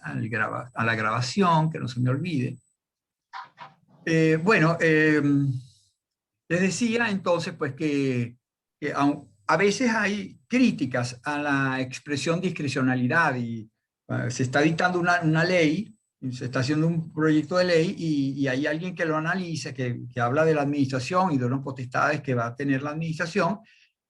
a la grabación, que no se me olvide. Bueno, les decía entonces pues que a veces hay críticas a la expresión discrecionalidad y se está dictando una ley, se está haciendo un proyecto de ley y hay alguien que lo analiza, que habla de la administración y de unas potestades que va a tener la administración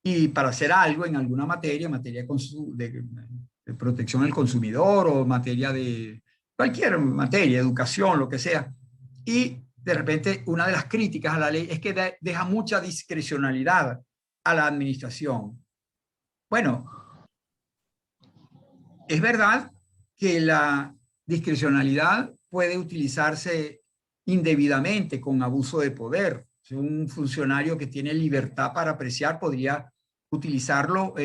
y para hacer algo en alguna materia, de protección del consumidor o materia de cualquier materia, educación, lo que sea. Y de repente una de las críticas a la ley es que deja mucha discrecionalidad a la administración. Bueno, es verdad que la discrecionalidad puede utilizarse indebidamente con abuso de poder. Un funcionario que tiene libertad para apreciar podría utilizarlo,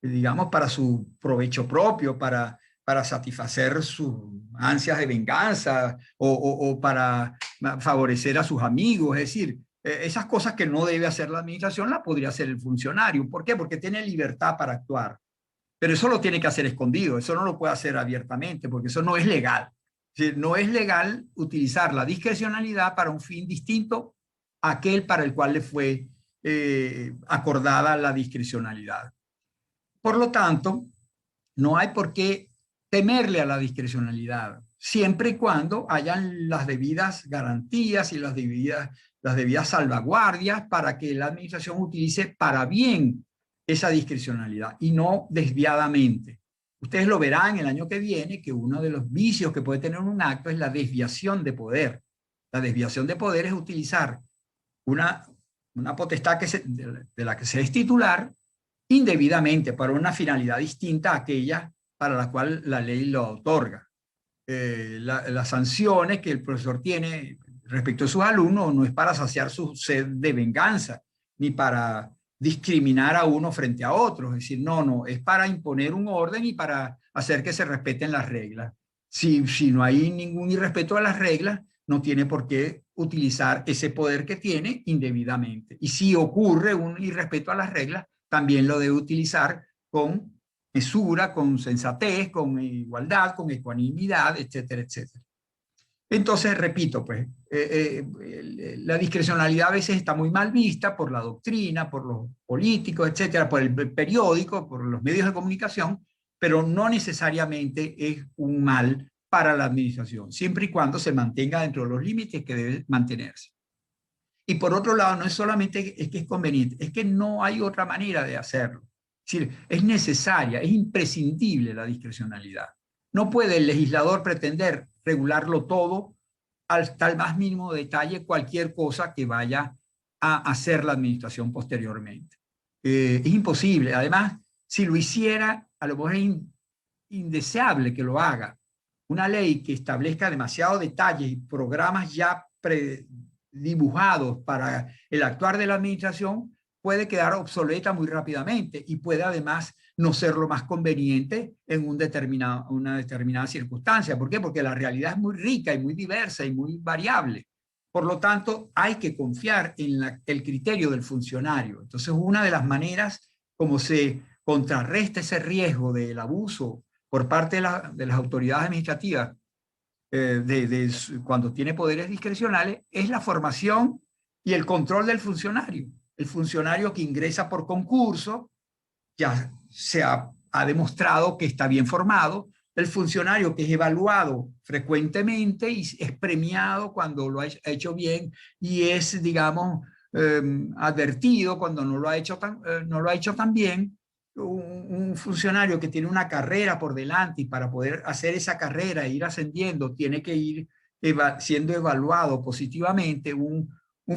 digamos, para su provecho propio, para satisfacer sus ansias de venganza o para favorecer a sus amigos. Es decir, esas cosas que no debe hacer la administración las podría hacer el funcionario. ¿Por qué? Porque tiene libertad para actuar. Pero eso lo tiene que hacer escondido, eso no lo puede hacer abiertamente, porque eso no es legal. Es decir, no es legal utilizar la discrecionalidad para un fin distinto a aquel para el cual le fue acordada la discrecionalidad. Por lo tanto, no hay por qué temerle a la discrecionalidad, siempre y cuando hayan las debidas garantías y las debidas salvaguardias para que la administración utilice para bien esa discrecionalidad y no desviadamente. Ustedes lo verán el año que viene que uno de los vicios que puede tener un acto es la desviación de poder. La desviación de poder es utilizar una potestad de la que se es titular indebidamente para una finalidad distinta a aquella para la cual la ley lo otorga. Las sanciones que el profesor tiene respecto a sus alumnos no es para saciar su sed de venganza, ni para discriminar a uno frente a otro. Es decir, no, es para imponer un orden y para hacer que se respeten las reglas. Si no hay ningún irrespeto a las reglas, no tiene por qué utilizar ese poder que tiene indebidamente. Y si ocurre un irrespeto a las reglas, también lo debe utilizar con mesura, con sensatez, con igualdad, con ecuanimidad, etcétera, etcétera. Entonces, repito, pues, la discrecionalidad a veces está muy mal vista por la doctrina, por los políticos, etcétera, por el periódico, por los medios de comunicación, pero no necesariamente es un mal para la administración, siempre y cuando se mantenga dentro de los límites que debe mantenerse. Y por otro lado, no es solamente es que es conveniente, es que no hay otra manera de hacerlo. Es decir, es necesaria, es imprescindible la discrecionalidad. No puede el legislador pretender regularlo todo hasta el más mínimo detalle, cualquier cosa que vaya a hacer la administración posteriormente. Es imposible. Además, si lo hiciera, a lo mejor es indeseable que lo haga. Una ley que establezca demasiados detalles y programas ya dibujados para el actuar de la administración puede quedar obsoleta muy rápidamente y puede además no ser lo más conveniente en una determinada circunstancia. ¿Por qué? Porque la realidad es muy rica y muy diversa y muy variable. Por lo tanto, hay que confiar en el criterio del funcionario. Entonces, una de las maneras como se contrarresta ese riesgo del abuso por parte de las autoridades administrativas cuando tiene poderes discrecionales es la formación y el control del funcionario. El funcionario que ingresa por concurso ya ha demostrado que está bien formado. El funcionario que es evaluado frecuentemente y es premiado cuando lo ha hecho bien y es, digamos, advertido cuando no lo ha hecho tan bien. Un funcionario que tiene una carrera por delante y para poder hacer esa carrera e ir ascendiendo tiene que ir siendo evaluado positivamente. Un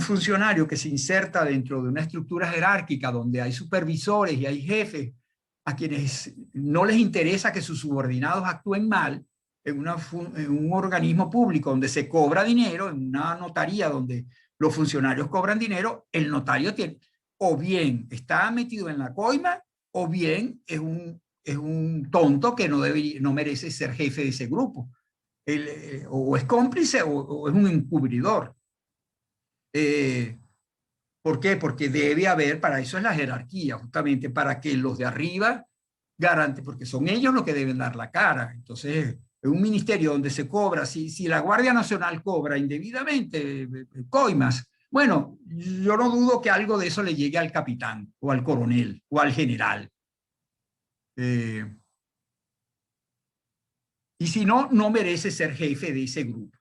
funcionario que se inserta dentro de una estructura jerárquica donde hay supervisores y hay jefes a quienes no les interesa que sus subordinados actúen mal, en un organismo público donde se cobra dinero, en una notaría donde los funcionarios cobran dinero, el notario tiene, o bien está metido en la coima, o bien es un tonto que no merece ser jefe de ese grupo. O es cómplice o es un encubridor. ¿Por qué? Porque debe haber, para eso es la jerarquía, justamente para que los de arriba garanten, porque son ellos los que deben dar la cara. Entonces, un ministerio donde se cobra, si la Guardia Nacional cobra indebidamente coimas, bueno, yo no dudo que algo de eso le llegue al capitán, o al coronel, o al general. Y si no, no merece ser jefe de ese grupo,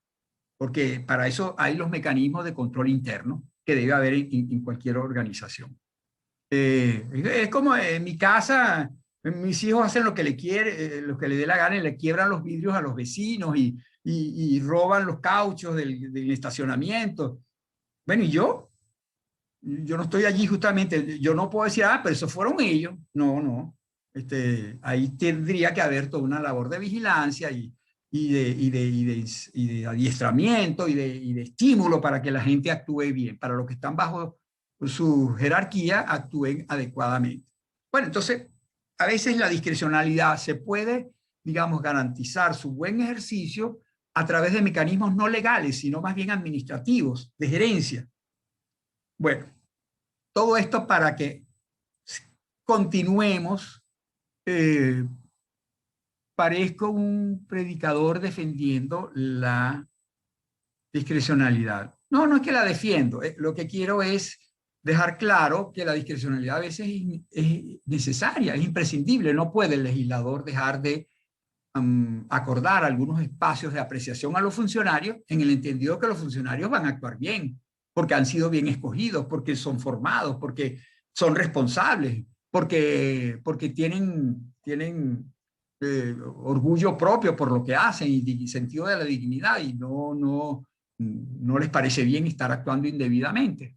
porque para eso hay los mecanismos de control interno que debe haber en cualquier organización. Es como en mi casa, mis hijos hacen lo que lo que le dé la gana, y le quiebran los vidrios a los vecinos y roban los cauchos del estacionamiento. Bueno, y yo no estoy allí justamente, yo no puedo decir, pero eso fueron ellos. No, no. Ahí tendría que haber toda una labor de vigilancia y de adiestramiento y de estímulo para que la gente actúe bien, para los que están bajo su jerarquía actúen adecuadamente. Bueno, entonces, a veces la discrecionalidad se puede, digamos, garantizar su buen ejercicio a través de mecanismos no legales, sino más bien administrativos, de gerencia. Bueno, todo esto para que continuemos. Parezco un predicador defendiendo la discrecionalidad. No, no es que la defiendo. Lo que quiero es dejar claro que la discrecionalidad a veces es necesaria, es imprescindible. No puede el legislador dejar de acordar algunos espacios de apreciación a los funcionarios en el entendido que los funcionarios van a actuar bien, porque han sido bien escogidos, porque son formados, porque son responsables, porque tienen orgullo propio por lo que hacen y sentido de la dignidad, y no les parece bien estar actuando indebidamente.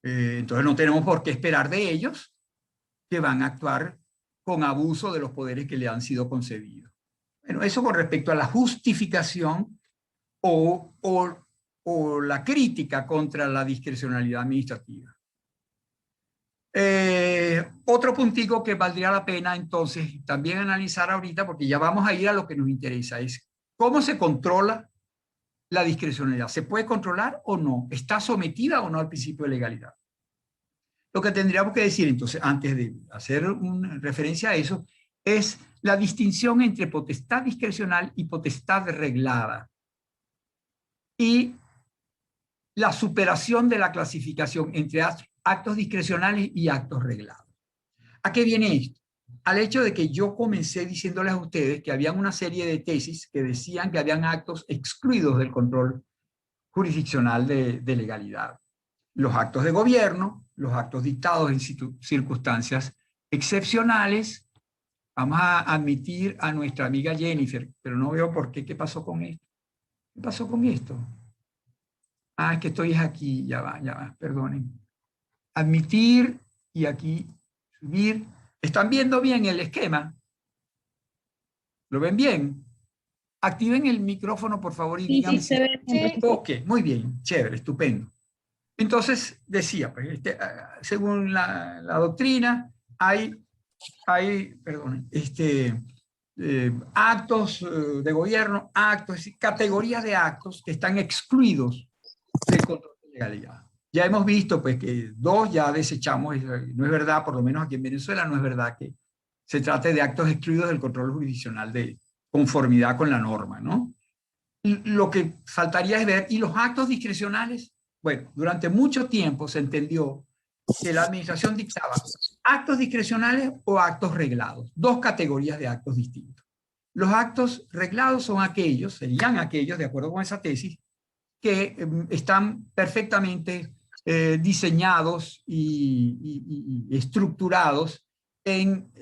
Entonces no tenemos por qué esperar de ellos que van a actuar con abuso de los poderes que le han sido concedidos. Bueno, eso con respecto a la justificación o la crítica contra la discrecionalidad administrativa. Otro puntico que valdría la pena entonces también analizar ahorita, porque ya vamos a ir a lo que nos interesa, es cómo se controla la discrecionalidad. ¿Se puede controlar o no? ¿Está sometida o no al principio de legalidad? Lo que tendríamos que decir entonces, antes de hacer una referencia a eso, es la distinción entre potestad discrecional y potestad reglada. Y la superación de la clasificación entre actos discrecionales y actos reglados. ¿A qué viene esto? Al hecho de que yo comencé diciéndoles a ustedes que había una serie de tesis que decían que habían actos excluidos del control jurisdiccional de legalidad. Los actos de gobierno, los actos dictados en circunstancias excepcionales. Vamos a admitir a nuestra amiga Jennifer, pero no veo por qué. ¿Qué pasó con esto? ¿Qué pasó con esto? Es que estoy aquí, ya va, perdonen. Admitir y aquí subir. ¿Están viendo bien el esquema? ¿Lo ven bien? Activen el micrófono, por favor, y díganme. Sí, se ve. Sí. Ok, muy bien, chévere, estupendo. Entonces, decía, pues, según la doctrina, hay perdón, actos de gobierno, categorías de actos que están excluidos del control de legalidad. Ya hemos visto pues, que dos ya desechamos, no es verdad, por lo menos aquí en Venezuela, no es verdad que se trate de actos excluidos del control jurisdiccional de conformidad con la norma, ¿no? Lo que faltaría es ver, ¿y los actos discrecionales? Bueno, durante mucho tiempo se entendió que la administración dictaba actos discrecionales o actos reglados, dos categorías de actos distintos. Los actos reglados son aquellos, serían aquellos, de acuerdo con esa tesis, que están perfectamente diseñados y estructurados en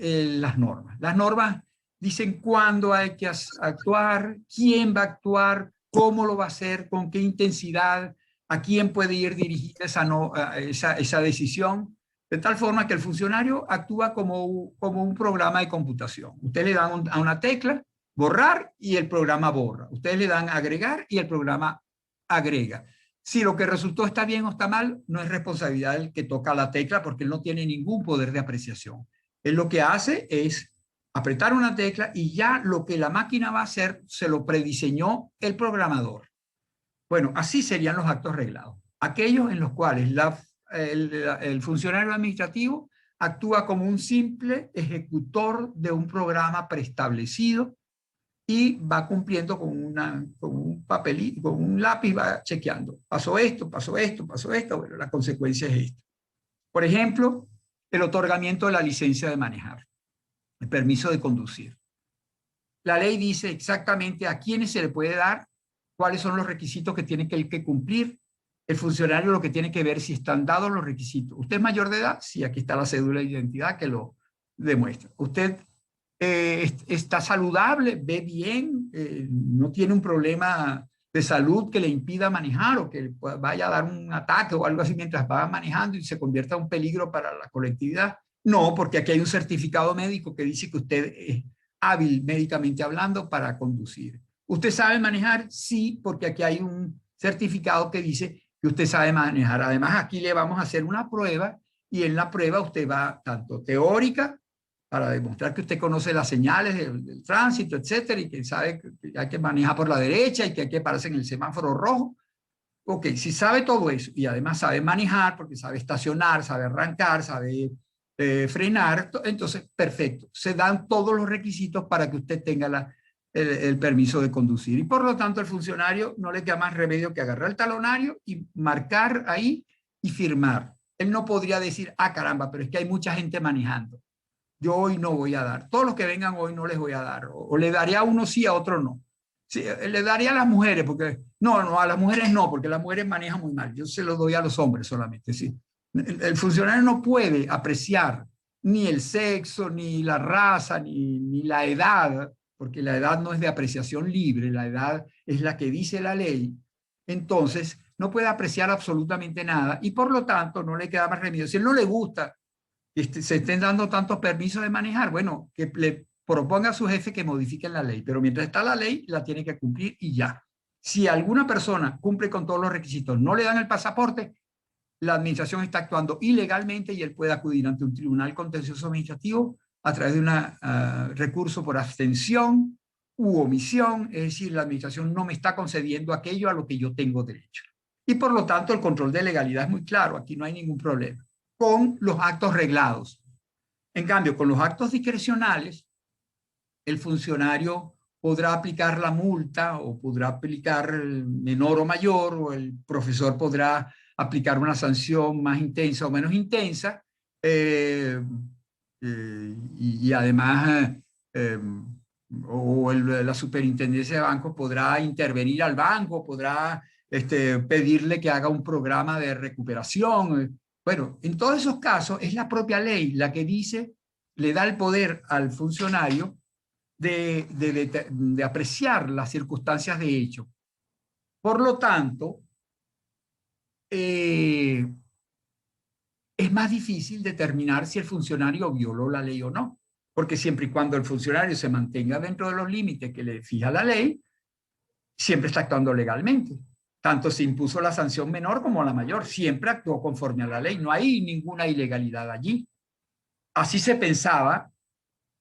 las normas. Las normas dicen cuándo hay que actuar, quién va a actuar, cómo lo va a hacer, con qué intensidad, a quién puede ir dirigida esa decisión, de tal forma que el funcionario actúa como un programa de computación. Ustedes le dan a una tecla, borrar, y el programa borra. Ustedes le dan agregar y el programa agrega. Si lo que resultó está bien o está mal, no es responsabilidad del que toca la tecla, porque él no tiene ningún poder de apreciación. Él lo que hace es apretar una tecla y ya lo que la máquina va a hacer se lo prediseñó el programador. Bueno, así serían los actos reglados. Aquellos en los cuales el funcionario administrativo actúa como un simple ejecutor de un programa preestablecido y va cumpliendo con un papelito, con un lápiz, va chequeando. Pasó esto, pasó esto, pasó esto, bueno, la consecuencia es esto. Por ejemplo, el otorgamiento de la licencia de manejar, el permiso de conducir. La ley dice exactamente a quiénes se le puede dar, cuáles son los requisitos que tiene que cumplir. El funcionario lo que tiene que ver si están dados los requisitos. ¿Usted es mayor de edad? Sí, aquí está la cédula de identidad que lo demuestra. ¿Usted está saludable? ¿Ve bien? ¿No tiene un problema de salud que le impida manejar o que vaya a dar un ataque o algo así mientras va manejando y se convierta en un peligro para la colectividad? No, porque aquí hay un certificado médico que dice que usted es hábil médicamente hablando para conducir. ¿Usted sabe manejar? Sí, porque aquí hay un certificado que dice que usted sabe manejar. Además, aquí le vamos a hacer una prueba y en la prueba usted va tanto teórica para demostrar que usted conoce las señales del tránsito, etcétera, y que sabe que hay que manejar por la derecha y que hay que pararse en el semáforo rojo. Ok, si sabe todo eso y además sabe manejar, porque sabe estacionar, sabe arrancar, sabe frenar, entonces perfecto. Se dan todos los requisitos para que usted tenga el permiso de conducir. Y por lo tanto, al funcionario no le queda más remedio que agarrar el talonario y marcar ahí y firmar. Él no podría decir, ah, caramba, pero es que hay mucha gente manejando. Yo hoy no voy a dar. Todos los que vengan hoy no les voy a dar. O le daría a uno sí, a otro no. Sí, le daría a las mujeres, porque no, a las mujeres no, porque las mujeres manejan muy mal. Yo se lo doy a los hombres solamente, sí. El funcionario no puede apreciar ni el sexo, ni la raza, ni la edad, porque la edad no es de apreciación libre, la edad es la que dice la ley. Entonces, no puede apreciar absolutamente nada y por lo tanto no le queda más remedio. Si a él no le gusta que se estén dando tantos permisos de manejar, bueno, que le proponga a su jefe que modifiquen la ley, pero mientras está la ley, la tiene que cumplir y ya. Si alguna persona cumple con todos los requisitos, no le dan el pasaporte, la administración está actuando ilegalmente y él puede acudir ante un tribunal contencioso administrativo a través de un recurso por abstención u omisión, es decir, la administración no me está concediendo aquello a lo que yo tengo derecho. Y por lo tanto, el control de legalidad es muy claro, aquí no hay ningún problema. Con los actos reglados. En cambio, con los actos discrecionales, el funcionario podrá aplicar la multa o podrá aplicar el menor o mayor, o el profesor podrá aplicar una sanción más intensa o menos intensa, y además la superintendencia de bancos podrá intervenir al banco, podrá pedirle que haga un programa de recuperación. Bueno, en todos esos casos es la propia ley la que dice, le da el poder al funcionario de apreciar las circunstancias de hecho. Por lo tanto, es más difícil determinar si el funcionario violó la ley o no, porque siempre y cuando el funcionario se mantenga dentro de los límites que le fija la ley, siempre está actuando legalmente. Tanto se impuso la sanción menor como la mayor, siempre actuó conforme a la ley, no hay ninguna ilegalidad allí. Así se pensaba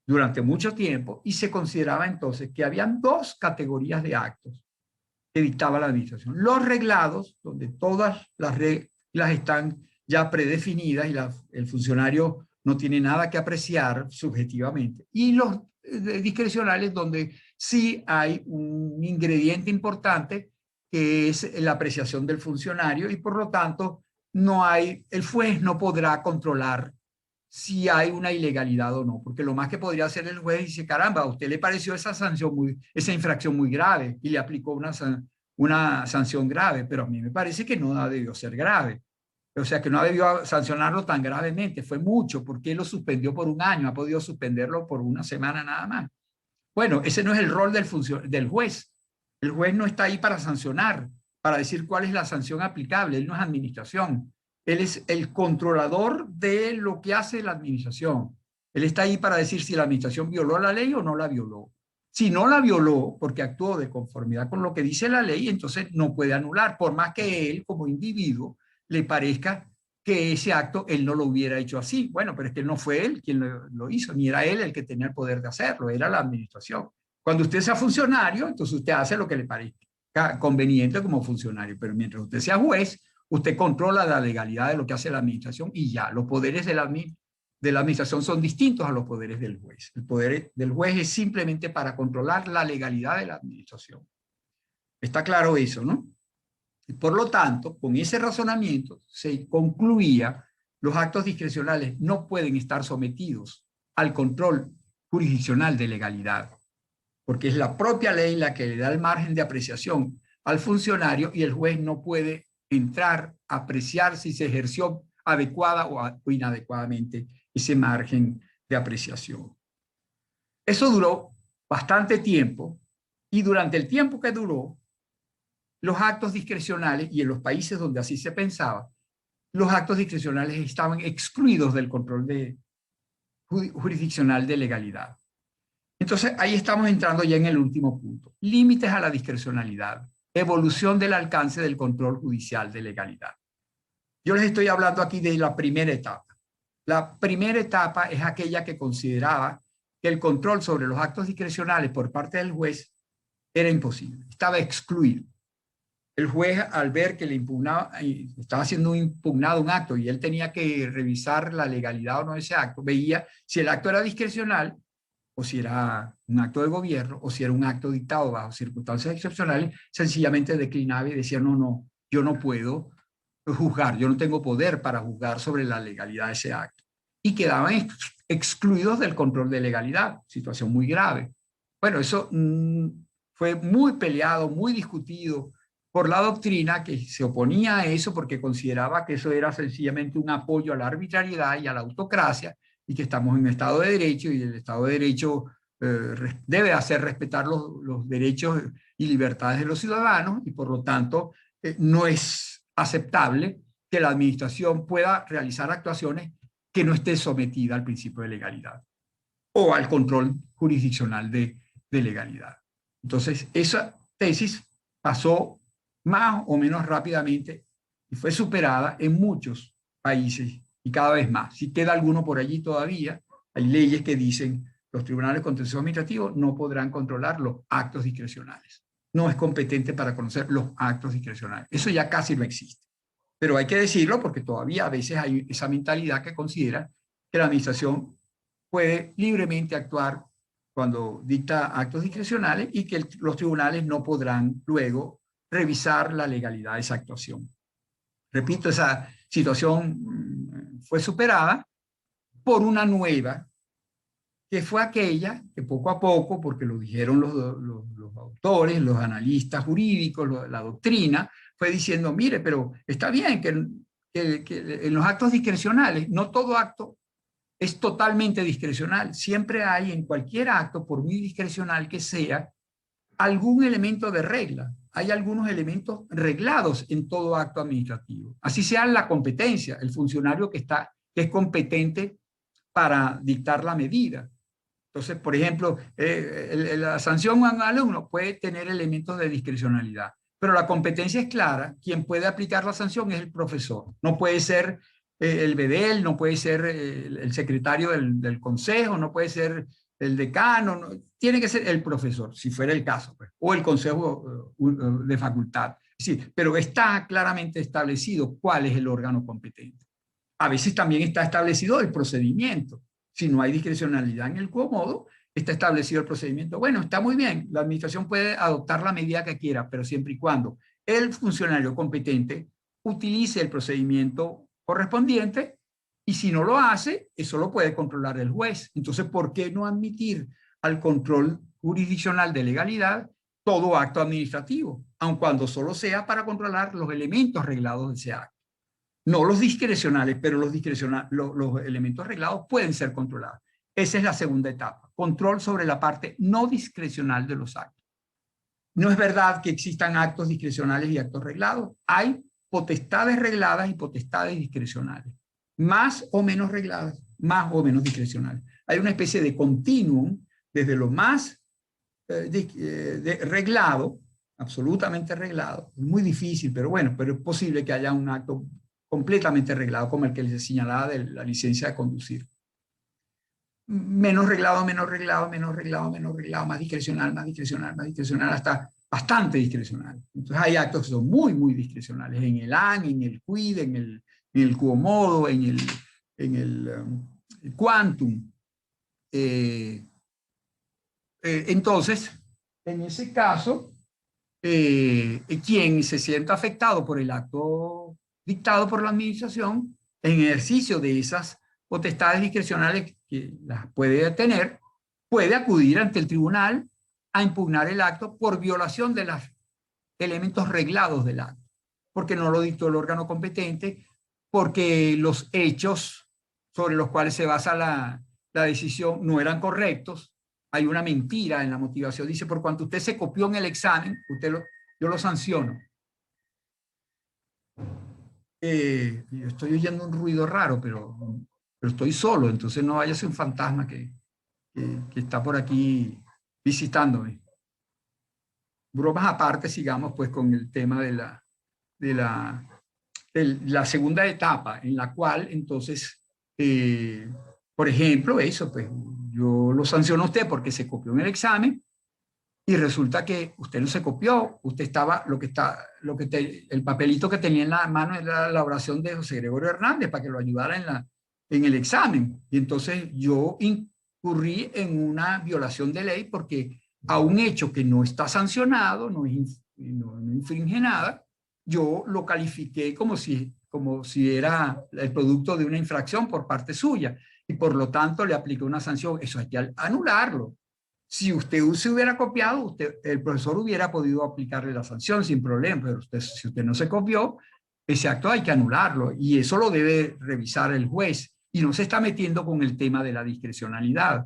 durante mucho tiempo y se consideraba entonces que habían dos categorías de actos que dictaba la administración. Los reglados, donde todas las reglas están ya predefinidas y el funcionario no tiene nada que apreciar subjetivamente. Y los discrecionales, donde sí hay un ingrediente importante que es la apreciación del funcionario y por lo tanto el juez no podrá controlar si hay una ilegalidad o no, porque lo más que podría hacer el juez dice, caramba, a usted le pareció esa infracción muy grave y le aplicó una sanción grave, pero a mí me parece que no debió ser grave. O sea, que no debió sancionarlo tan gravemente, fue mucho, porque lo suspendió por un año, ha podido suspenderlo por una semana nada más. Bueno, ese no es el rol del juez. El juez no está ahí para sancionar, para decir cuál es la sanción aplicable, él no es administración. Él es el controlador de lo que hace la administración. Él está ahí para decir si la administración violó la ley o no la violó. Si no la violó porque actuó de conformidad con lo que dice la ley, entonces no puede anular, por más que él como individuo le parezca que ese acto él no lo hubiera hecho así. Bueno, pero es que no fue él quien lo hizo, ni era él el que tenía el poder de hacerlo, era la administración. Cuando usted sea funcionario, entonces usted hace lo que le parezca conveniente como funcionario, pero mientras usted sea juez, usted controla la legalidad de lo que hace la administración y ya, los poderes de de la administración son distintos a los poderes del juez. El poder del juez es simplemente para controlar la legalidad de la administración. Está claro eso, ¿no? Y por lo tanto, con ese razonamiento se concluía: los actos discrecionales no pueden estar sometidos al control jurisdiccional de legalidad, porque es la propia ley la que le da el margen de apreciación al funcionario y el juez no puede entrar a apreciar si se ejerció adecuada o inadecuadamente ese margen de apreciación. Eso duró bastante tiempo, y durante el tiempo que duró, los actos discrecionales, y en los países donde así se pensaba, los actos discrecionales estaban excluidos del control jurisdiccional de legalidad. Entonces, ahí estamos entrando ya en el último punto: límites a la discrecionalidad, evolución del alcance del control judicial de legalidad. Yo les estoy hablando aquí de la primera etapa. La primera etapa es aquella que consideraba que el control sobre los actos discrecionales por parte del juez era imposible, estaba excluido. El juez, al ver que le impugnaba, estaba siendo impugnado un acto y él tenía que revisar la legalidad o no de ese acto, veía si el acto era discrecional, o si era un acto de gobierno, o si era un acto dictado bajo circunstancias excepcionales, sencillamente declinaba y decía: no, yo no puedo juzgar, yo no tengo poder para juzgar sobre la legalidad de ese acto. Y quedaban excluidos del control de legalidad, situación muy grave. Bueno, eso fue muy peleado, muy discutido por la doctrina, que se oponía a eso porque consideraba que eso era sencillamente un apoyo a la arbitrariedad y a la autocracia, y que estamos en un Estado de Derecho, y el Estado de Derecho debe hacer respetar los derechos y libertades de los ciudadanos, y por lo tanto no es aceptable que la administración pueda realizar actuaciones que no esté sometida al principio de legalidad o al control jurisdiccional de legalidad. Entonces, esa tesis pasó más o menos rápidamente y fue superada en muchos países, y cada vez más. Si queda alguno por allí todavía, hay leyes que dicen: los tribunales contenciosos administrativos no podrán controlar los actos discrecionales. No es competente para conocer los actos discrecionales. Eso ya casi no existe. Pero hay que decirlo porque todavía a veces hay esa mentalidad que considera que la administración puede libremente actuar cuando dicta actos discrecionales, y que los tribunales no podrán luego revisar la legalidad de esa actuación. Repito, esa situación fue superada por una nueva, que fue aquella que poco a poco, porque lo dijeron los autores, los analistas jurídicos, la doctrina, fue diciendo: mire, pero está bien que en los actos discrecionales, no todo acto es totalmente discrecional. Siempre hay en cualquier acto, por muy discrecional que sea, algún elemento de regla. Hay algunos elementos reglados en todo acto administrativo. Así sea la competencia, el funcionario que es competente para dictar la medida. Entonces, por ejemplo, la sanción a un alumno puede tener elementos de discrecionalidad, pero la competencia es clara. Quien puede aplicar la sanción es el profesor. No puede ser el bedel, no puede ser el secretario del consejo, no puede ser el decano, no, tiene que ser el profesor, si fuera el caso, pues, o el consejo de facultad. Sí, pero está claramente establecido cuál es el órgano competente. A veces también está establecido el procedimiento. Si no hay discrecionalidad en el quo modo, está establecido el procedimiento. Bueno, está muy bien, la administración puede adoptar la medida que quiera, pero siempre y cuando el funcionario competente utilice el procedimiento correspondiente, y si no lo hace, eso lo puede controlar el juez. Entonces, ¿por qué no admitir al control jurisdiccional de legalidad todo acto administrativo, aun cuando solo sea para controlar los elementos reglados de ese acto? No los discrecionales, pero los elementos reglados pueden ser controlados. Esa es la segunda etapa: control sobre la parte no discrecional de los actos. No es verdad que existan actos discrecionales y actos reglados. Hay potestades regladas y potestades discrecionales, más o menos regladas, más o menos discrecionales. Hay una especie de continuum desde lo más reglado, absolutamente reglado. Es muy difícil, pero bueno, pero es posible que haya un acto completamente reglado, como el que les señalaba de la licencia de conducir. Menos reglado, menos reglado, menos reglado, menos reglado, más discrecional, más discrecional, más discrecional, hasta bastante discrecional. Entonces hay actos que son muy, muy discrecionales, en el AN, en el QUID, en el quo modo, en el quantum. Entonces, en ese caso, quien se sienta afectado por el acto dictado por la administración, en ejercicio de esas potestades discrecionales que las puede tener, puede acudir ante el tribunal a impugnar el acto por violación de los elementos reglados del acto, porque no lo dictó el órgano competente, porque los hechos sobre los cuales se basa la decisión no eran correctos. Hay una mentira en la motivación. Dice, por cuanto usted se copió en el examen, yo lo sanciono. Yo estoy oyendo un ruido raro, pero estoy solo, entonces no vaya a ser un fantasma que está por aquí visitándome. Bromas aparte, sigamos pues con el tema de la segunda etapa, en la cual entonces, por ejemplo, eso, pues yo lo sanciono a usted porque se copió en el examen y resulta que usted no se copió, usted estaba, el papelito que tenía en la mano era la oración de José Gregorio Hernández para que lo ayudara en el examen. Y entonces yo incurrí en una violación de ley porque a un hecho que no está sancionado, no infringe nada, yo lo califiqué como si era el producto de una infracción por parte suya y por lo tanto le apliqué una sanción. Eso hay que anularlo. Si usted se hubiera copiado, el profesor hubiera podido aplicarle la sanción sin problema, pero si usted no se copió, ese acto hay que anularlo y eso lo debe revisar el juez y no se está metiendo con el tema de la discrecionalidad.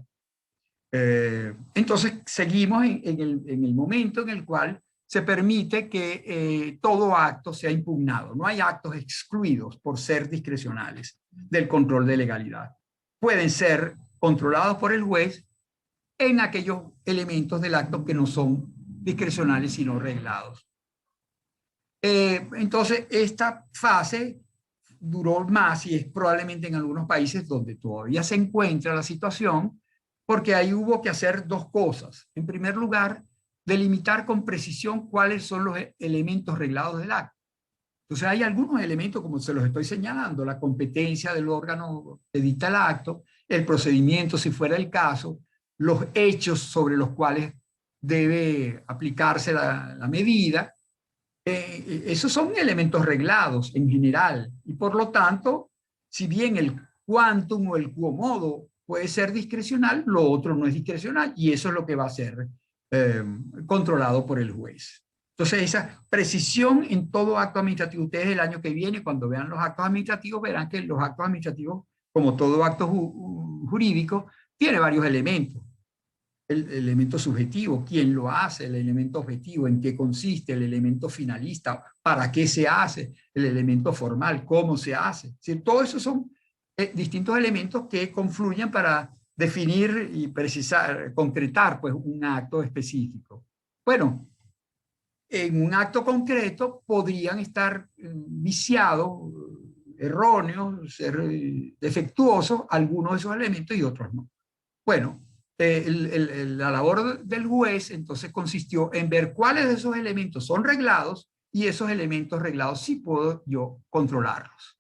Entonces, seguimos en el momento en el cual se permite que todo acto sea impugnado. No hay actos excluidos por ser discrecionales del control de legalidad. Pueden ser controlados por el juez en aquellos elementos del acto que no son discrecionales sino reglados. Entonces, esta fase duró más y es probablemente en algunos países donde todavía se encuentra la situación, porque ahí hubo que hacer dos cosas. En primer lugar, delimitar con precisión cuáles son los elementos reglados del acto. Entonces hay algunos elementos, como se los estoy señalando, la competencia del órgano que dicta el acto, el procedimiento si fuera el caso, los hechos sobre los cuales debe aplicarse la medida. Esos son elementos reglados en general y por lo tanto, si bien el quantum o el quomodo puede ser discrecional, lo otro no es discrecional y eso es lo que va a ser controlado por el juez. Entonces, esa precisión en todo acto administrativo, ustedes el año que viene, cuando vean los actos administrativos, verán que los actos administrativos, como todo acto jurídico, tiene varios elementos. El elemento subjetivo, quién lo hace, el elemento objetivo, en qué consiste, el elemento finalista, para qué se hace, el elemento formal, cómo se hace. ¿Sí? Todo eso son distintos elementos que confluyen para definir y precisar, concretar pues, un acto específico. Bueno, en un acto concreto podrían estar viciados, erróneos, ser defectuosos algunos de esos elementos y otros no. Bueno, la labor del juez entonces consistió en ver cuáles de esos elementos son reglados y esos elementos reglados sí puedo yo controlarlos,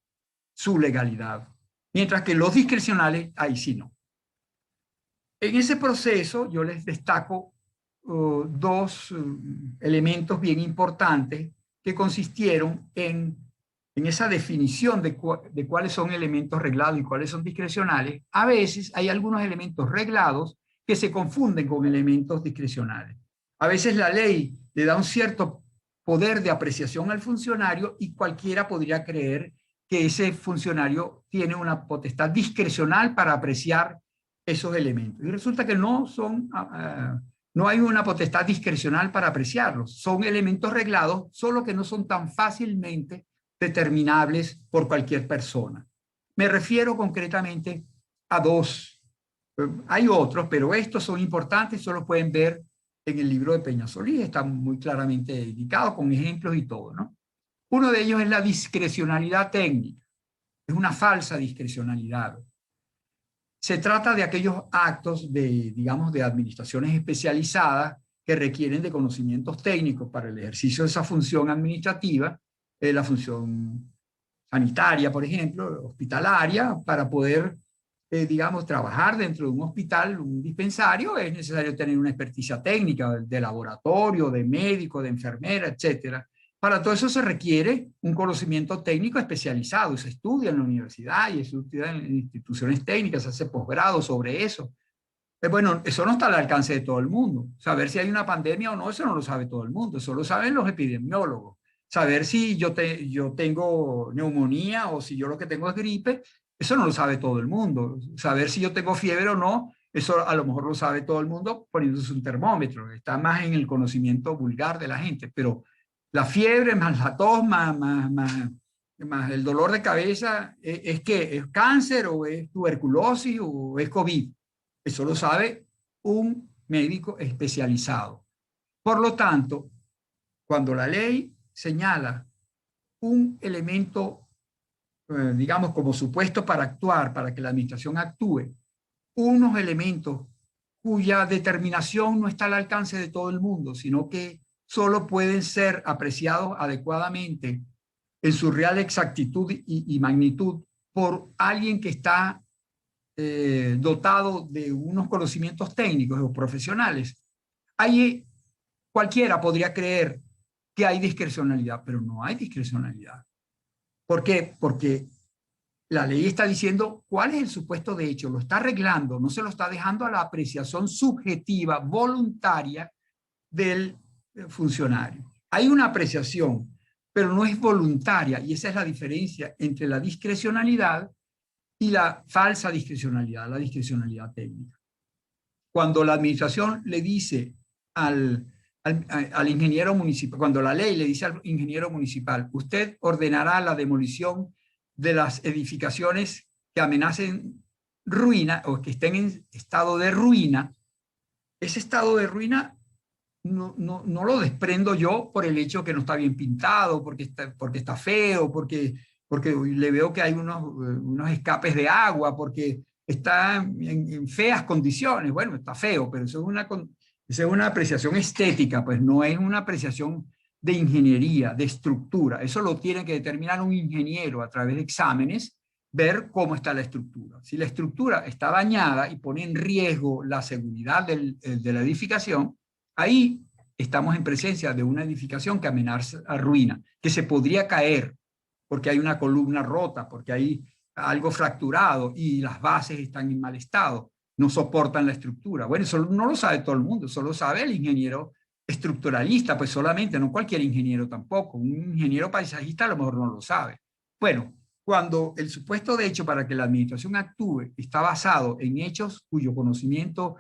su legalidad. Mientras que los discrecionales, ahí sí no. En ese proceso yo les destaco dos elementos bien importantes que consistieron en esa definición de cuáles son elementos reglados y cuáles son discrecionales. A veces hay algunos elementos reglados que se confunden con elementos discrecionales. A veces la ley le da un cierto poder de apreciación al funcionario y cualquiera podría creer que ese funcionario tiene una potestad discrecional para apreciar esos elementos. Y resulta que no hay una potestad discrecional para apreciarlos. Son elementos reglados, solo que no son tan fácilmente determinables por cualquier persona. Me refiero concretamente a dos. Hay otros, pero estos son importantes, solo pueden ver en el libro de Peñasolí, está muy claramente indicado con ejemplos y todo, ¿no? Uno de ellos es la discrecionalidad técnica. Es una falsa discrecionalidad. Se trata de aquellos actos digamos, de administraciones especializadas que requieren de conocimientos técnicos para el ejercicio de esa función administrativa, la función sanitaria, por ejemplo, hospitalaria, para poder digamos, trabajar dentro de un hospital, un dispensario, es necesario tener una experticia técnica de laboratorio, de médico, de enfermera, etcétera. Para todo eso se requiere un conocimiento técnico especializado. Se estudia en la universidad y se estudia en instituciones técnicas, se hace posgrado sobre eso. Bueno, eso no está al alcance de todo el mundo. Saber si hay una pandemia o no, eso no lo sabe todo el mundo. Eso lo saben los epidemiólogos. Saber si yo tengo neumonía o si yo lo que tengo es gripe, eso no lo sabe todo el mundo. Saber si yo tengo fiebre o no, eso a lo mejor lo sabe todo el mundo poniéndose un termómetro. Está más en el conocimiento vulgar de la gente. Pero la fiebre más la tos más el dolor de cabeza, ¿es qué? ¿Es cáncer o es tuberculosis o es COVID? Eso lo sabe un médico especializado. Por lo tanto, cuando la ley señala un elemento, digamos, como supuesto para actuar, para que la administración actúe, unos elementos cuya determinación no está al alcance de todo el mundo, sino que solo pueden ser apreciados adecuadamente en su real exactitud y magnitud por alguien que está dotado de unos conocimientos técnicos o profesionales. Ahí cualquiera podría creer que hay discrecionalidad, pero no hay discrecionalidad. ¿Por qué? Porque la ley está diciendo cuál es el supuesto de hecho, lo está arreglando, no se lo está dejando a la apreciación subjetiva, voluntaria del funcionario. Hay una apreciación, pero no es voluntaria, y esa es la diferencia entre la discrecionalidad y la falsa discrecionalidad, la discrecionalidad técnica. Cuando la administración le dice al ingeniero municipal, cuando la ley le dice al ingeniero municipal, usted ordenará la demolición de las edificaciones que amenacen ruina o que estén en estado de ruina, ese estado de ruina no lo desprendo yo por el hecho que no está bien pintado, porque está feo, porque le veo que hay unos escapes de agua, porque está en feas condiciones. Bueno, está feo, pero eso es una apreciación estética, pues no es una apreciación de ingeniería, de estructura. Eso lo tiene que determinar un ingeniero a través de exámenes, ver cómo está la estructura. Si la estructura está dañada y pone en riesgo la seguridad de la edificación, ahí estamos en presencia de una edificación que amenaza a ruina, que se podría caer porque hay una columna rota, porque hay algo fracturado y las bases están en mal estado, no soportan la estructura. Bueno, eso no lo sabe todo el mundo, solo sabe el ingeniero estructuralista, pues solamente, no cualquier ingeniero tampoco. Un ingeniero paisajista a lo mejor no lo sabe. Bueno, cuando el supuesto de hecho para que la administración actúe está basado en hechos cuyo conocimiento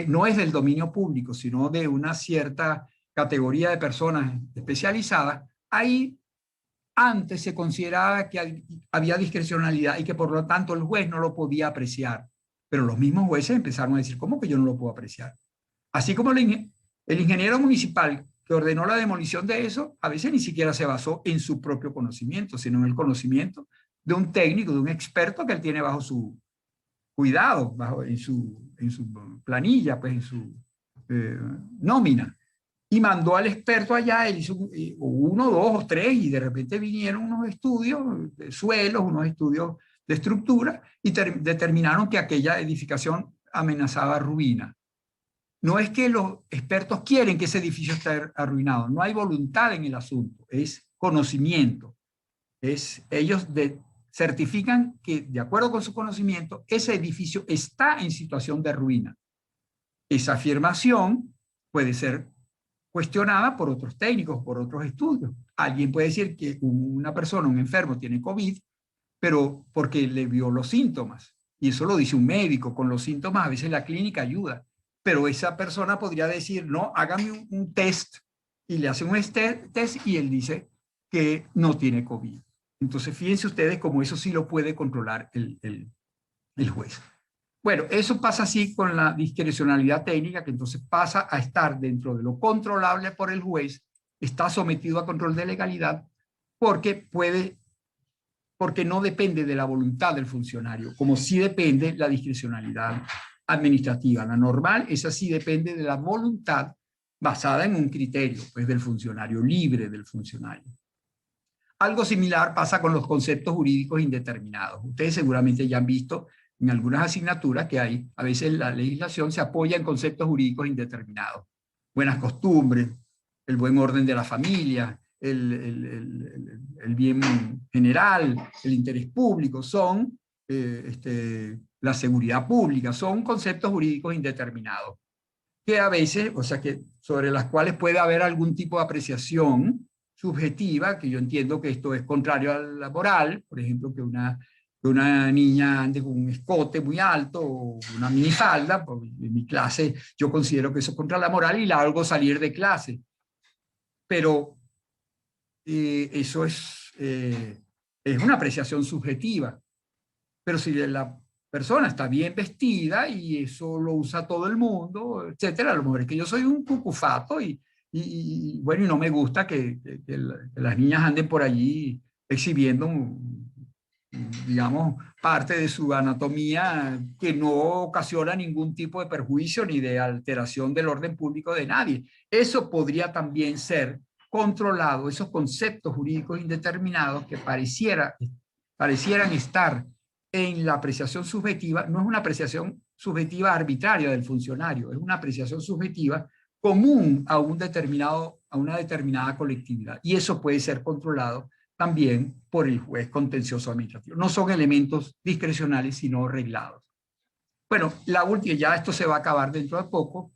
no es del dominio público, sino de una cierta categoría de personas especializadas, ahí antes se consideraba que había discrecionalidad y que por lo tanto el juez no lo podía apreciar. Pero los mismos jueces empezaron a decir, ¿cómo que yo no lo puedo apreciar? Así como el ingeniero municipal que ordenó la demolición de eso, a veces ni siquiera se basó en su propio conocimiento, sino en el conocimiento de un técnico, de un experto que él tiene bajo su cuidado, en su planilla, pues en su nómina. Y mandó al experto allá, él hizo uno, dos o tres, y de repente vinieron unos estudios de suelos, unos estudios de estructura, y determinaron que aquella edificación amenazaba ruina. No es que los expertos quieren que ese edificio esté arruinado, no hay voluntad en el asunto, es conocimiento. Ellos certifican que, de acuerdo con su conocimiento, ese edificio está en situación de ruina. Esa afirmación puede ser cuestionada por otros técnicos, por otros estudios. Alguien puede decir que una persona, un enfermo, tiene COVID, pero porque le vio los síntomas. Y eso lo dice un médico. Con los síntomas a veces la clínica ayuda. Pero esa persona podría decir, no, hágame un test. Y le hacen un test y él dice que no tiene COVID. Entonces, fíjense ustedes cómo eso sí lo puede controlar el juez. Bueno, eso pasa así con la discrecionalidad técnica, que entonces pasa a estar dentro de lo controlable por el juez, está sometido a control de legalidad, porque no depende de la voluntad del funcionario, como sí depende la discrecionalidad administrativa. La normal, esa sí depende de la voluntad basada en un criterio, pues del funcionario, libre del funcionario. Algo similar pasa con los conceptos jurídicos indeterminados. Ustedes seguramente ya han visto en algunas asignaturas que hay, a veces la legislación se apoya en conceptos jurídicos indeterminados. Buenas costumbres, el buen orden de la familia, el bien general, el interés público, son la seguridad pública, son conceptos jurídicos indeterminados, que a veces, o sea, que sobre las cuales puede haber algún tipo de apreciación subjetiva, que yo entiendo que esto es contrario a la moral, por ejemplo, que una niña ande con un escote muy alto o una minifalda, en mi clase yo considero que eso es contra la moral y la hago salir de clase. Pero eso es una apreciación subjetiva. Pero si la persona está bien vestida y eso lo usa todo el mundo, etcétera, a lo mejor es que yo soy un cucufato bueno, y no me gusta que las niñas anden por allí exhibiendo, digamos, parte de su anatomía que no ocasiona ningún tipo de perjuicio ni de alteración del orden público de nadie. Eso podría también ser controlado, esos conceptos jurídicos indeterminados que parecieran estar en la apreciación subjetiva. No es una apreciación subjetiva arbitraria del funcionario, es una apreciación subjetiva común a una determinada colectividad. Y eso puede ser controlado también por el juez contencioso administrativo. No son elementos discrecionales, sino reglados. Bueno, la última, ya esto se va a acabar dentro de poco,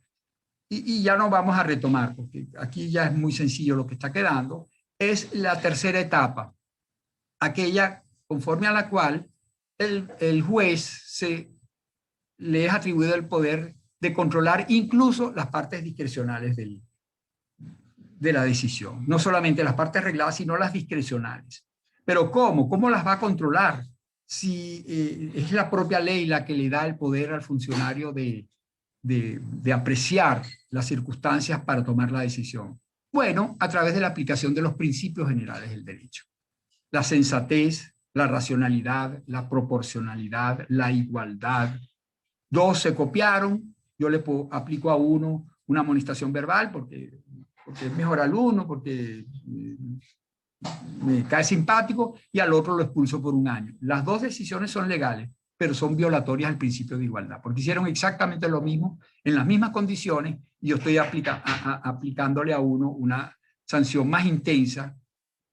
y ya no vamos a retomar, porque aquí ya es muy sencillo lo que está quedando, es la tercera etapa, aquella conforme a la cual el juez le es atribuido el poder de controlar incluso las partes discrecionales de la decisión. No solamente las partes regladas, sino las discrecionales. Pero ¿cómo? ¿Cómo las va a controlar? Si es la propia ley la que le da el poder al funcionario de apreciar las circunstancias para tomar la decisión. Bueno, a través de la aplicación de los principios generales del derecho. La sensatez, la racionalidad, la proporcionalidad, la igualdad. Dos se copiaron, yo le aplico a uno una amonestación verbal porque es mejor alumno, porque me cae simpático, y al otro lo expulso por un año. Las dos decisiones son legales, pero son violatorias al principio de igualdad, porque hicieron exactamente lo mismo, en las mismas condiciones, y yo estoy aplicándole a uno una sanción más intensa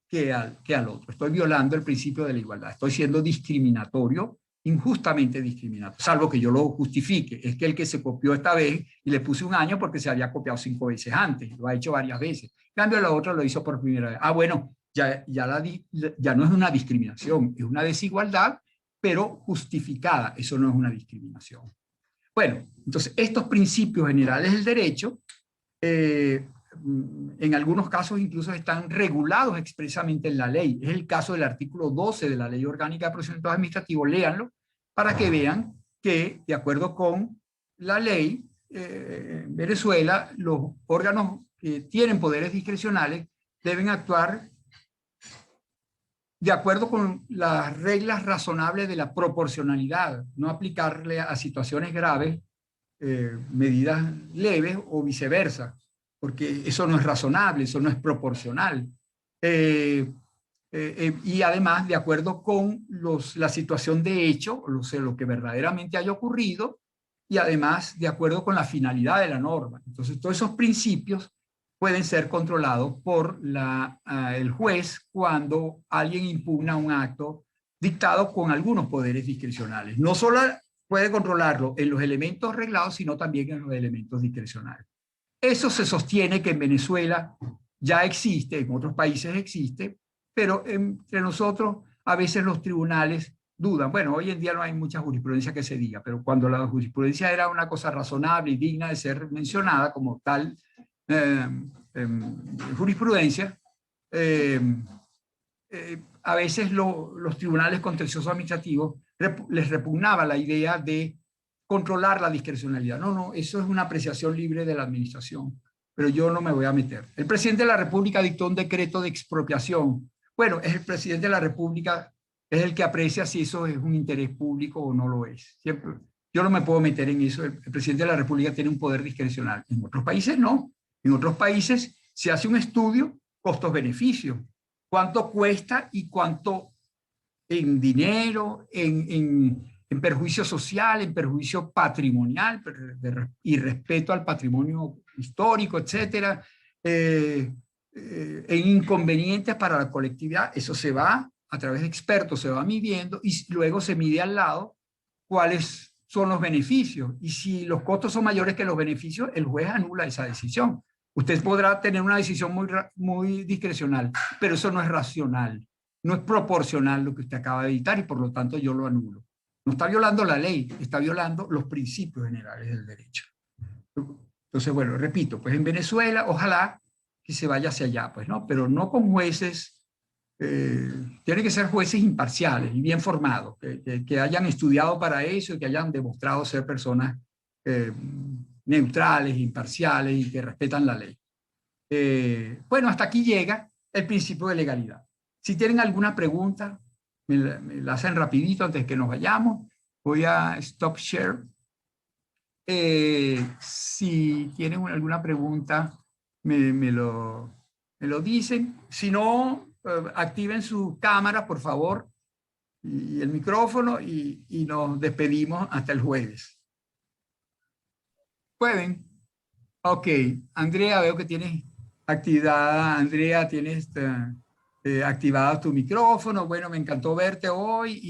que al otro. Estoy violando el principio de la igualdad, estoy siendo discriminatorio, injustamente discriminatorio, salvo que yo lo justifique. Es que el que se copió esta vez y le puse un año porque se había copiado 5 veces antes, lo ha hecho varias veces. En cambio, la otra lo hizo por primera vez. Bueno, ya no es una discriminación, es una desigualdad, pero justificada. Eso no es una discriminación. Bueno, entonces estos principios generales del derecho, en algunos casos incluso están regulados expresamente en la ley. Es el caso del artículo 12 de la Ley Orgánica de Procedimientos Administrativos. Léanlo para que vean que, de acuerdo con la ley, en Venezuela, los órganos que tienen poderes discrecionales deben actuar de acuerdo con las reglas razonables de la proporcionalidad, no aplicarle a situaciones graves medidas leves o viceversa, porque eso no es razonable, eso no es proporcional. Y además, de acuerdo con la situación de hecho, lo que verdaderamente haya ocurrido, y además de acuerdo con la finalidad de la norma. Entonces, todos esos principios pueden ser controlados por el juez cuando alguien impugna un acto dictado con algunos poderes discrecionales. No solo puede controlarlo en los elementos reglados, sino también en los elementos discrecionales. Eso se sostiene que en Venezuela ya existe, en otros países existe, pero entre nosotros a veces los tribunales dudan. Bueno, hoy en día no hay mucha jurisprudencia que se diga, pero cuando la jurisprudencia era una cosa razonable y digna de ser mencionada como tal jurisprudencia, a veces los tribunales contenciosos administrativos les repugnaba la idea de controlar la discrecionalidad. No, eso es una apreciación libre de la administración, pero yo no me voy a meter. El presidente de la República dictó un decreto de expropiación. Bueno, es el presidente de la República, es el que aprecia si eso es un interés público o no lo es. Siempre, yo no me puedo meter en eso. El presidente de la República tiene un poder discrecional. En otros países no. En otros países se hace un estudio costos-beneficios. ¿Cuánto cuesta y cuánto en dinero, en en perjuicio social, en perjuicio patrimonial y respeto al patrimonio histórico, etcétera, en inconvenientes para la colectividad. Eso se va a través de expertos, se va midiendo y luego se mide al lado cuáles son los beneficios. Y si los costos son mayores que los beneficios, el juez anula esa decisión. Usted podrá tener una decisión muy discrecional, pero eso no es racional, no es proporcional lo que usted acaba de dictar y por lo tanto yo lo anulo. No está violando la ley, está violando los principios generales del derecho. Entonces, bueno, repito, pues en Venezuela, ojalá que se vaya hacia allá, pues, ¿no? Pero no con jueces, tienen que ser jueces imparciales y bien formados, que hayan estudiado para eso y que hayan demostrado ser personas neutrales, imparciales y que respetan la ley. Bueno, hasta aquí llega el principio de legalidad. Si tienen alguna pregunta, me la hacen rapidito antes que nos vayamos. Voy a stop share. Si tienen alguna pregunta, me lo dicen. Si no, activen su cámara, por favor, y el micrófono y nos despedimos hasta el jueves. ¿Pueden? Ok. Andrea, veo que tienes actividad. Andrea, tienes activado tu micrófono. Bueno, me encantó verte hoy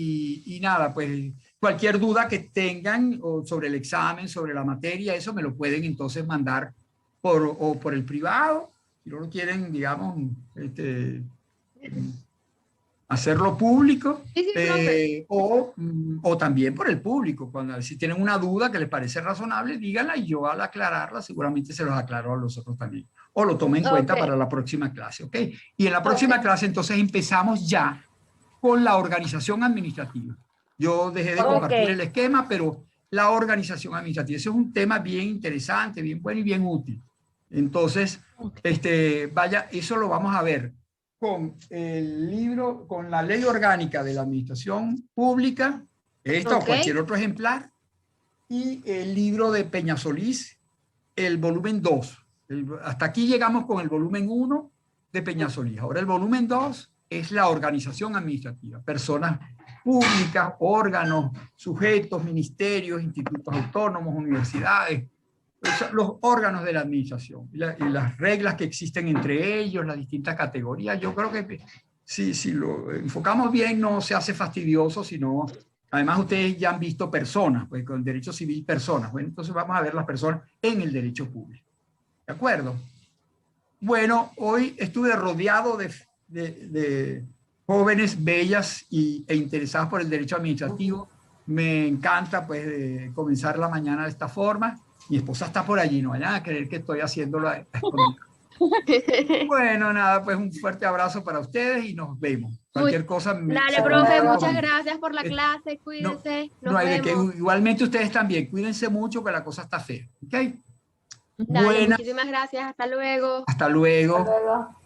y nada, pues cualquier duda que tengan sobre el examen, sobre la materia, eso me lo pueden entonces mandar por el privado. Si no lo quieren, digamos, hacerlo público, Sí, profe. o también por el público. Si tienen una duda que les parece razonable, díganla y yo al aclararla seguramente se los aclaro a los otros también. O lo tomen en cuenta para la próxima clase, ¿ok? Y en la próxima clase entonces empezamos ya con la organización administrativa. Yo dejé de compartir el esquema, pero la organización administrativa, ese es un tema bien interesante, bien bueno y bien útil. Entonces, vaya, eso lo vamos a ver con el libro, con la ley orgánica de la administración pública, esta o cualquier otro ejemplar, y el libro de Peñasolís, el volumen 2. Hasta aquí llegamos con el volumen 1 de Peñasolís. Ahora el volumen 2 es la organización administrativa, personas públicas, órganos, sujetos, ministerios, institutos autónomos, universidades, los órganos de la administración y las reglas que existen entre ellos, las distintas categorías. Yo creo que si lo enfocamos bien no se hace fastidioso, sino además ustedes ya han visto personas, pues con el derecho civil personas. Bueno, entonces vamos a ver las personas en el derecho público. ¿De acuerdo? Bueno, hoy estuve rodeado de jóvenes bellas e interesadas por el derecho administrativo. Me encanta pues comenzar la mañana de esta forma. Mi esposa está por allí, no vayan a creer que estoy haciéndolo. Bueno, nada, pues un fuerte abrazo para ustedes y nos vemos. Cualquier cosa. Dale, profe, muchas gracias por la clase, cuídense. No hay de qué. Igualmente ustedes también, cuídense mucho que la cosa está fea. ¿Ok? Dale, muchísimas gracias, hasta luego. Hasta luego. Hasta luego.